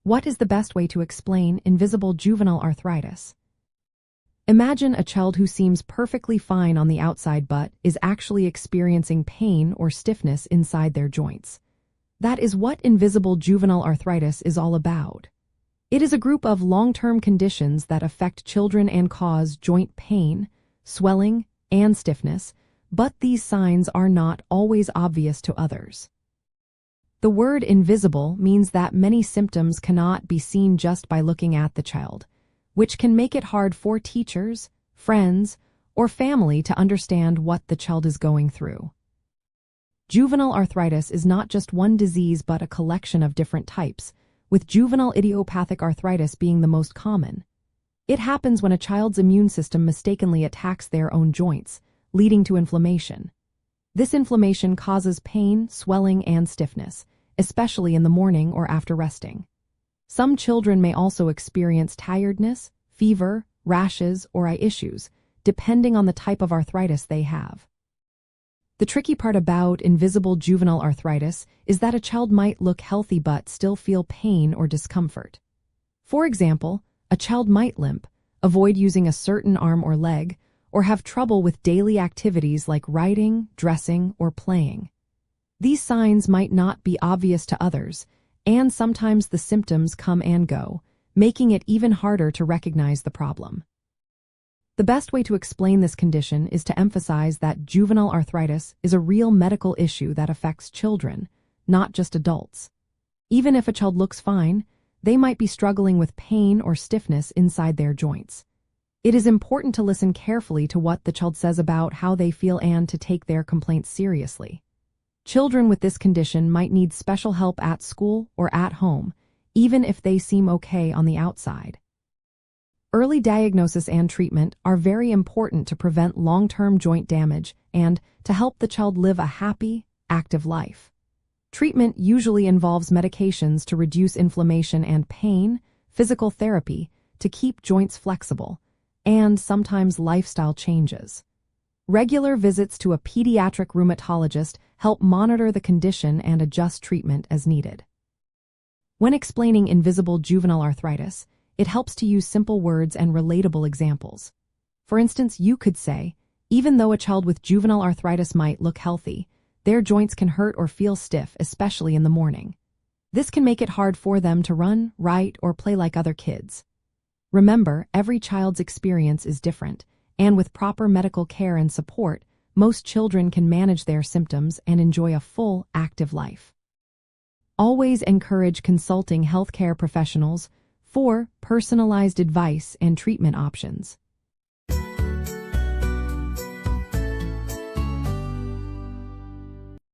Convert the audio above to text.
What is the best way to explain invisible juvenile arthritis? Imagine a child who seems perfectly fine on the outside but is actually experiencing pain or stiffness inside their joints. That is what invisible juvenile arthritis is all about. It is a group of long-term conditions that affect children and cause joint pain, swelling, and stiffness, but these signs are not always obvious to others. The word invisible means that many symptoms cannot be seen just by looking at the child, which can make it hard for teachers, friends, or family to understand what the child is going through. Juvenile arthritis is not just one disease but a collection of different types, with juvenile idiopathic arthritis being the most common. It happens when a child's immune system mistakenly attacks their own joints, leading to inflammation. This inflammation causes pain, swelling, and stiffness, especially in the morning or after resting. Some children may also experience tiredness, fever, rashes, or eye issues, depending on the type of arthritis they have. The tricky part about invisible juvenile arthritis is that a child might look healthy but still feel pain or discomfort. For example, a child might limp, avoid using a certain arm or leg, or have trouble with daily activities like writing, dressing, or playing. These signs might not be obvious to others, and sometimes the symptoms come and go, making it even harder to recognize the problem. The best way to explain this condition is to emphasize that juvenile arthritis is a real medical issue that affects children, not just adults. Even if a child looks fine, they might be struggling with pain or stiffness inside their joints. It is important to listen carefully to what the child says about how they feel and to take their complaints seriously. Children with this condition might need special help at school or at home, even if they seem okay on the outside. Early diagnosis and treatment are very important to prevent long-term joint damage and to help the child live a happy, active life. Treatment usually involves medications to reduce inflammation and pain, physical therapy to keep joints flexible, and sometimes lifestyle changes. Regular visits to a pediatric rheumatologist help monitor the condition and adjust treatment as needed. When explaining invisible juvenile arthritis, it helps to use simple words and relatable examples. For instance, you could say, even though a child with juvenile arthritis might look healthy, their joints can hurt or feel stiff, especially in the morning. This can make it hard for them to run, write, or play like other kids. Remember, every child's experience is different, and with proper medical care and support, most children can manage their symptoms and enjoy a full, active life. Always encourage consulting healthcare professionals for personalized advice and treatment options.